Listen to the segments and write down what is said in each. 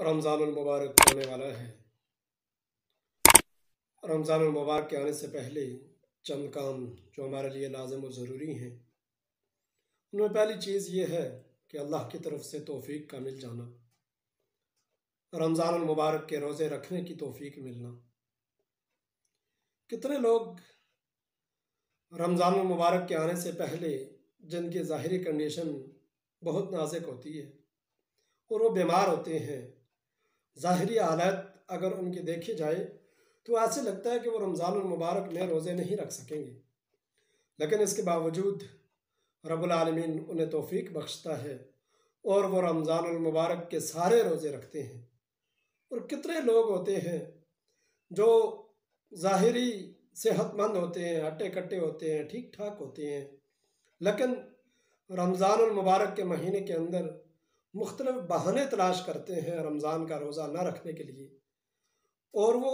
रमज़ानुल मुबारक आने वाला है। रमज़ानुल मुबारक के आने से पहले चंद काम जो हमारे लिए लाज़िम और ज़रूरी हैं, उनमें पहली चीज़ ये है कि अल्लाह की तरफ से तौफ़ीक का मिल जाना, रमज़ानुल मुबारक के रोज़े रखने की तौफ़ीक मिलना। कितने लोग रमज़ानुल मुबारक के आने से पहले जिनकी ज़ाहिरी कंडीशन बहुत नाजुक होती है और वो बीमार होते हैं, ज़ाहिरी हालत अगर उनकी देखी जाए तो ऐसे लगता है कि वो रमज़ानुल मुबारक में रोज़े नहीं रख सकेंगे, लेकिन इसके बावजूद रब्बुल आलमीन उन्हें तौफ़ीक बख्शता है और वो रमज़ानुल मुबारक के सारे रोज़े रखते हैं। और कितने लोग होते हैं जो ज़ाहिरी सेहतमंद होते हैं, हट्टे कट्टे होते हैं, ठीक ठाक होते हैं, लेकिन रमज़ानुल मुबारक के महीने के अंदर मुख्तलिफ बहाने तलाश करते हैं रमज़ान का रोज़ा न रखने के लिए, और वो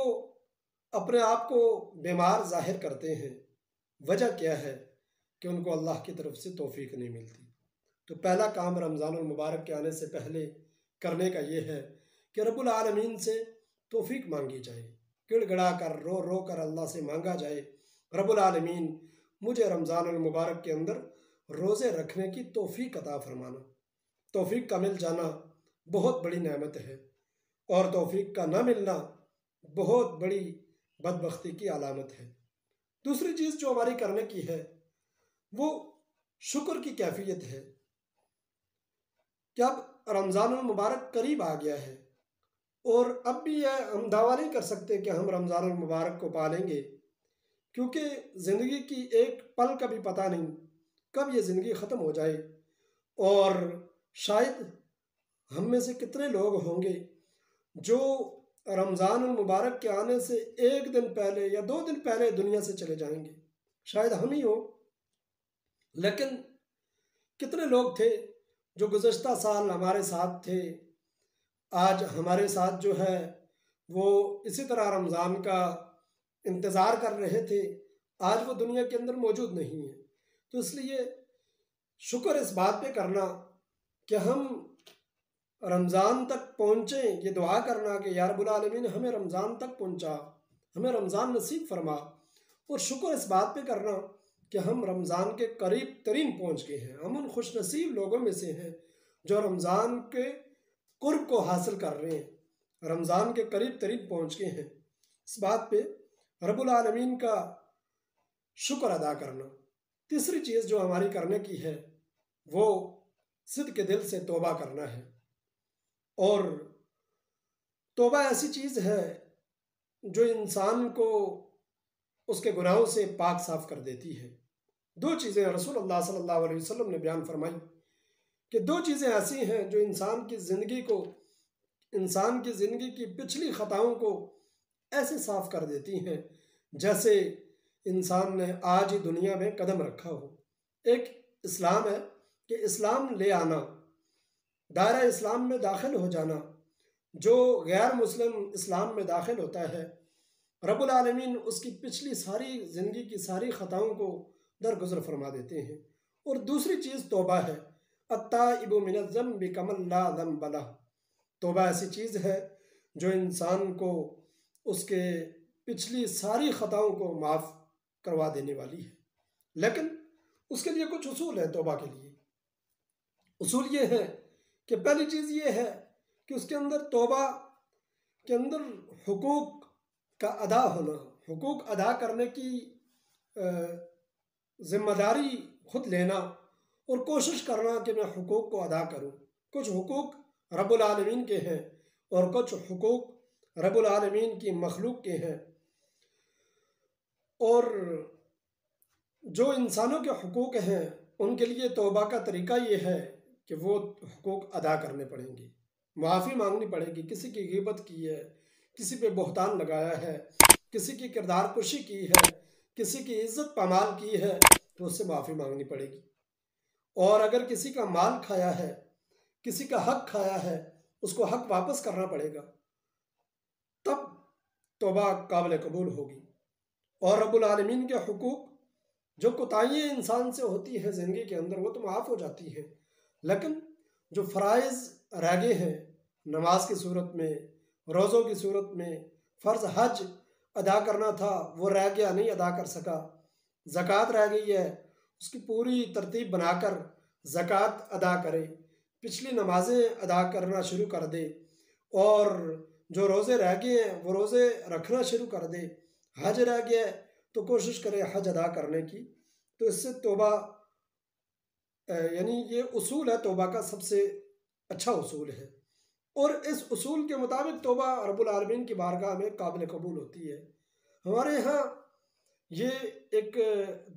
अपने आप को बीमार ज़ाहिर करते हैं। वजह क्या है कि उनको अल्लाह की तरफ से तौफ़ीक नहीं मिलती। तो पहला काम रमज़ानुल मुबारक के आने से पहले करने का ये है कि रब्बुल आलमीन से तौफ़ीक मांगी जाए, गिड़गिड़ा कर रो रो कर अल्लाह से मांगा जाए, रब्बुल आलमीन मुझे रमज़ानुल मुबारक के अंदर रोज़े रखने की तौफ़ीक अता फरमाना। तौफ़ीक का मिल जाना बहुत बड़ी नेमत है और तौफ़ीक का ना मिलना बहुत बड़ी बदबख्ती की अलामत है। दूसरी चीज़ जो हमारी करने की है वो शुक्र की कैफियत है कि अब रमज़ानुल मुबारक करीब आ गया है और अब भी यह हम दावा नहीं कर सकते कि हम रमज़ानुल मुबारक को पालेंगे, क्योंकि ज़िंदगी की एक पल का भी पता नहीं कब ये ज़िंदगी ख़त्म हो जाए। और शायद हम में से कितने लोग होंगे जो रमज़ानुल मुबारक के आने से एक दिन पहले या 2 दिन पहले दुनिया से चले जाएंगे। शायद हम ही हो, लेकिन कितने लोग थे जो गुज़श्ता साल हमारे साथ थे, आज हमारे साथ जो है वो इसी तरह रमज़ान का इंतज़ार कर रहे थे, आज वो दुनिया के अंदर मौजूद नहीं है। तो इसलिए शुक्र इस बात पे करना कि हम रमज़ान तक पहुँचें, ये दुआ करना कि या रब्बुल आलमीन हमें रमज़ान तक पहुँचा, हमें रमज़ान नसीब फरमा, और शुक्र इस बात पे करना कि हम रमज़ान के करीब तरीन पहुँच गए हैं। हम उन खुश नसीब लोगों में से हैं जो रमज़ान के कुर्ब को हासिल कर रहे हैं, रमज़ान के करीब तरीन पहुँच गए हैं। इस बात पे रब्बुल आलमीन का शुक्र अदा करना। तीसरी चीज़ जो हमारी करने की है वो सिद्क़ के दिल से तौबा करना है, और तौबा ऐसी चीज़ है जो इंसान को उसके गुनाहों से पाक साफ कर देती है। 2 चीज़ें रसूलुल्लाह सल्लल्लाहु अलैहि वसल्लम ने बयान फरमाई कि 2 चीज़ें ऐसी हैं जो इंसान की ज़िंदगी की पिछली ख़ताओं को ऐसे साफ़ कर देती हैं जैसे इंसान ने आज ही दुनिया में कदम रखा हो। एक इस्लाम है कि इस्लाम ले आना, दायरा इस्लाम में दाखिल हो जाना। जो गैर मुस्लिम इस्लाम में दाखिल होता है, रब्बुल आलमीन उसकी पिछली सारी ज़िंदगी की सारी ख़ताओं को दरगुज़र फरमा देते हैं। और दूसरी चीज़ तौबा है, अत्ताइबु मिनज़्ज़म्बि कमन ला ज़ंब लह। तौबा ऐसी चीज़ है जो इंसान को उसके पिछली सारी ख़ताओं को माफ़ करवा देने वाली है, लेकिन उसके लिए कुछ उसूल है। तौबा के लिए उसूल ये है कि पहली चीज़ ये है कि उसके अंदर तौबा के अंदर हुकूक का अदा होना, हुकूक अदा करने की ज़िम्मेदारी खुद लेना और कोशिश करना कि मैं हुकूक को अदा करूं। कुछ हुकूक रब्बुल आलमीन के हैं और कुछ हुकूक रब्बुल आलमीन की मखलूक के हैं, और जो इंसानों के हुकूक हैं उनके लिए तौबा का तरीका ये है कि वो हुकूक अदा करने पड़ेंगे, माफ़ी मांगनी पड़ेगी। किसी की ग़ीबत की है, किसी पे बहतान लगाया है, किसी की किरदार कुशी की है, किसी की इज़्ज़त पामाल की है, तो उससे माफ़ी मांगनी पड़ेगी। और अगर किसी का माल खाया है, किसी का हक खाया है, उसको हक वापस करना पड़ेगा, तब तौबा काबिल कबूल होगी। और रब्बुल आलमीन के हुकूक जो कोताहियाँ इंसान से होती हैं ज़िंदगी के अंदर वो तो माफ़ हो जाती हैं, लेकिन जो फ़राइज़ रह गए हैं नमाज की सूरत में, रोज़ों की सूरत में, फ़र्ज़ हज अदा करना था वो रह गया, नहीं अदा कर सका। ज़कात रह गई है, उसकी पूरी तरतीब बनाकर ज़कात अदा करे, पिछली नमाज़ें अदा करना शुरू कर दे, और जो रोज़े रह गए हैं वो रोज़े रखना शुरू कर दे। हज रह गया है तो कोशिश करे हज अदा करने की। तो इससे तौबा, यानी ये उसूल है तौबा का, सबसे अच्छा उसूल है। और इस उसूल के मुताबिक तौबा रब्बुल आलमीन की बारगाह में काबिल कबूल होती है। हमारे यहाँ ये एक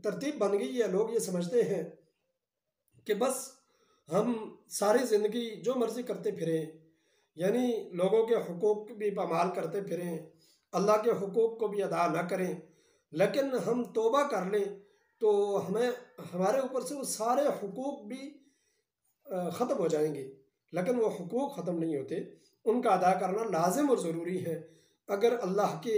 तरतीब बन गई है, लोग ये समझते हैं कि बस हम सारी ज़िंदगी जो मर्ज़ी करते फिरें, यानी लोगों के हुकूक भी पामाल करते फिरें, अल्लाह के हुकूक को भी अदा न करें, लेकिन हम तौबा कर लें तो हमें हमारे ऊपर से वो सारे हुकूक भी ख़त्म हो जाएंगे। लेकिन वो हुकूक ख़त्म नहीं होते, उनका अदा करना लाजिम और ज़रूरी है। अगर अल्लाह के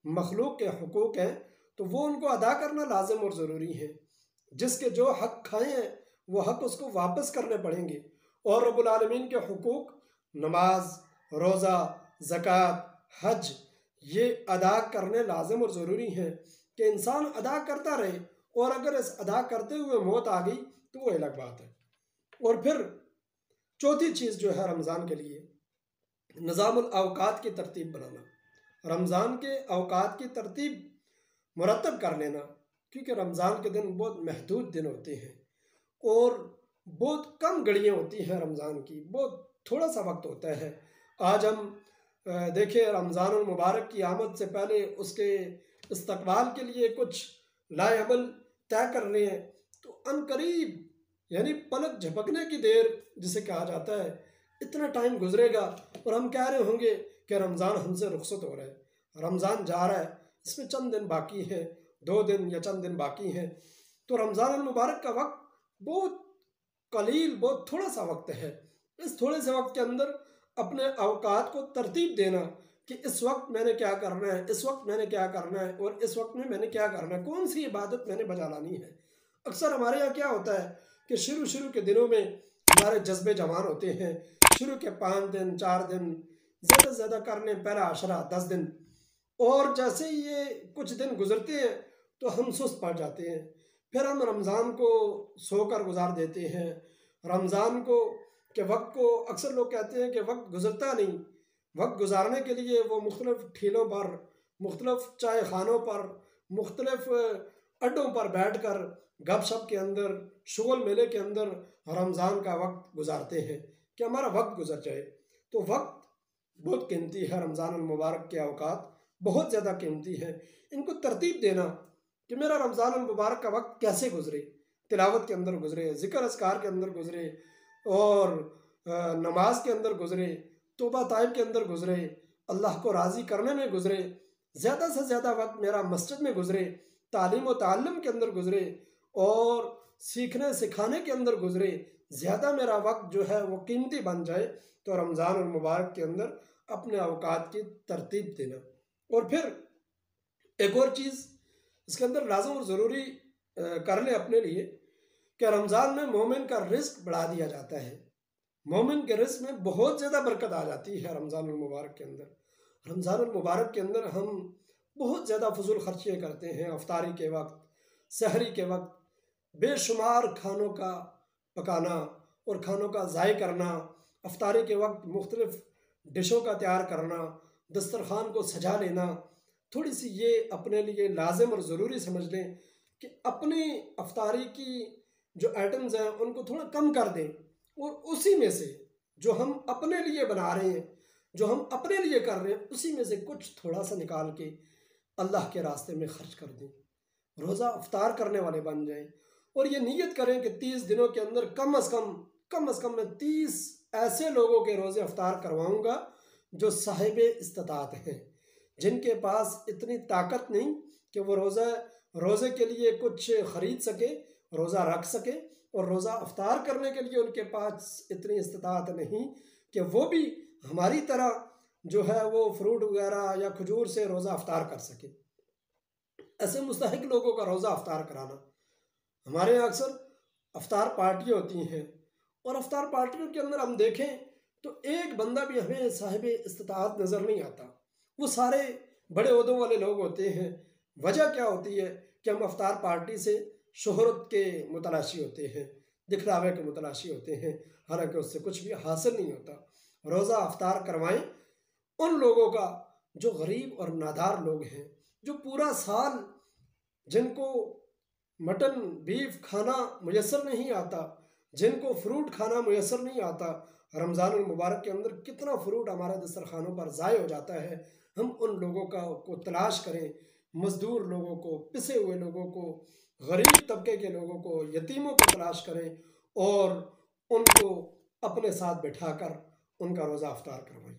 मखलूक के हुकूक हैं तो वो उनको अदा करना लाजिम और ज़रूरी है। जिसके जो हक़ खाए हैं वो हक़ उसको वापस करने पड़ेंगे। और रब्बुल आलमीन के हुकूक नमाज, रोज़ा, ज़कात, हज, ये अदा करने लाजिम और ज़रूरी हैं कि इंसान अदा करता रहे। और अगर इस अदा करते हुए मौत आ गई तो वो अलग बात है। और फिर चौथी चीज़ जो है रमज़ान के लिए, निज़ामुल अवकात की तरतीब बनाना। रमज़ान के अवकात की तरतीब मुरतब कर लेना, क्योंकि रमज़ान के दिन बहुत महदूद दिन होते हैं और बहुत कम घड़ियाँ होती हैं रमज़ान की, बहुत थोड़ा सा वक्त होता है। आज हम देखें रमज़ानुल मुबारक की आमद से पहले उसके इस्तकबाल के लिए कुछ लाएअमल तय कर रहे हैं, तो अनकरीब यानी पलक झपकने की देर जिसे कहा जाता है, इतना टाइम गुजरेगा और हम कह रहे होंगे कि रमज़ान हमसे रुखसत हो रहा है, रमज़ान जा रहा है, इसमें चंद दिन बाकी हैं, 2 दिन या चंद दिन बाकी हैं। तो रमज़ान मुबारक का वक्त बहुत कलील, बहुत थोड़ा सा वक्त है। इस थोड़े से वक्त के अंदर अपने अवकात को तरतीब देना कि इस वक्त मैंने क्या करना है, इस वक्त मैंने क्या करना है और इस वक्त में मैंने क्या करना है, कौन सी इबादत मैंने बजा लानी है। अक्सर हमारे यहाँ क्या होता है कि शुरू के दिनों में हमारे जज्बे जवान होते हैं, शुरू के 5 दिन 4 दिन ज़्यादा से ज़्यादा कर लें, पहला आशरा 10 दिन, और जैसे ये कुछ दिन गुजरते हैं तो हम सुस्त पड़ जाते हैं। फिर हम रमज़ान को सोकर गुजार देते हैं। रमज़ान को के वक्त को अक्सर लोग कहते हैं कि वक्त गुजरता नहीं। वक्त गुजारने के लिए वो मुख्तलिफ़ ठेलों पर, मुख्तलिफ़ चाय खानों पर, मुख्तलिफ़ अड्डों पर बैठ कर गपशप के अंदर, शुगल मेले के अंदर रमज़ान का वक्त गुजारते हैं कि हमारा वक्त गुजर जाए। तो वक्त बहुत कीमती है, रमज़ान मुबारक के अवकात बहुत ज़्यादा कीमती है। इनको तरतीब देना कि मेरा रमज़ान मुबारक का वक्त कैसे गुजरे, तिलावत के अंदर गुजरे, ज़िक्र अस्कार के अंदर गुजरे, और नमाज के अंदर गुजरे, तौबा ताइब के अंदर गुजरे, अल्लाह को राज़ी करने में गुजरे, ज़्यादा से ज़्यादा वक्त मेरा मस्जिद में गुजरे, तालीम व ताल्लुम के अंदर गुजरे और सीखने सिखाने के अंदर गुजरे, ज़्यादा मेरा वक्त जो है वो कीमती बन जाए। तो रमज़ान और मुबारक के अंदर अपने अवकात की तरतीब देना। और फिर एक और चीज़ इसके अंदर लाज़िम और ज़रूरी कर ले अपने लिए कि रमज़ान में मोमिन का रिस्क बढ़ा दिया जाता है। मोमिन के रिस्क में बहुत ज़्यादा बरकत आ जाती है रमज़ान मुबारक के अंदर। रमज़ान मुबारक के अंदर हम बहुत ज़्यादा फजूल खर्चियाँ करते हैं। अफ्तारी के वक्त, सहरी के वक्त बेशुमार खानों का पकाना और खानों का ज़ाय करना, अफ्तारी के वक्त मुख्तलिफ़ डिशों का तैयार करना, दस्तरखान को सजा लेना, थोड़ी सी ये अपने लिए लाजिम और ज़रूरी समझ लें कि अपनी अफ्तारी की जो आइटम्स हैं उनको थोड़ा कम कर दें और उसी में से जो हम अपने लिए बना रहे हैं, जो हम अपने लिए कर रहे हैं, उसी में से कुछ थोड़ा सा निकाल के अल्लाह के रास्ते में खर्च कर दें। रोज़ा अफ्तार करने वाले बन जाएं और ये नीयत करें कि 30 दिनों के अंदर कम अज़ कम मैं 30 ऐसे लोगों के रोज़े अफ्तार करवाऊँगा जो साहिब इस्तिताअत हैं, जिनके पास इतनी ताकत नहीं कि वो रोज़े के लिए कुछ ख़रीद सके, रोज़ा रख सके, और रोज़ा अफ्तार करने के लिए उनके पास इतनी इस्तिताअत नहीं कि वो भी हमारी तरह जो है वो फ्रूट वगैरह या खजूर से रोज़ा अफ्तार कर सके। ऐसे मुस्तहिक लोगों का रोज़ा अफ्तार कराना। हमारे यहाँ अक्सर अफ्तार पार्टियाँ होती हैं और अफ्तार पार्टियों के अंदर हम देखें तो एक बंदा भी हमें साहिब इस्तिताअत नज़र नहीं आता। वो सारे बड़े ओहदों वाले लोग होते हैं। वजह क्या होती है कि हम अफ्तार पार्टी से शोहरत के मुतलाशी होते हैं, दिखलावे के मुतलाशी होते हैं, हालांकि उससे कुछ भी हासिल नहीं होता। रोज़ा अफ्तार करवाएं उन लोगों का जो गरीब और नादार लोग हैं, जो पूरा साल जिनको मटन बीफ खाना मुयसर नहीं आता, जिनको फ्रूट खाना मुयसर नहीं आता। रमज़ान मुबारक के अंदर कितना फ्रूट हमारे दस्तरखानों पर ज़ाय हो जाता है। हम उन लोगों को तलाश करें, मज़दूर लोगों को, पिसे हुए लोगों को, गरीब तबके के लोगों को, यतीमों को तलाश करें और उनको अपने साथ बिठाकर उनका रोज़ा अफ्तार करवाएं।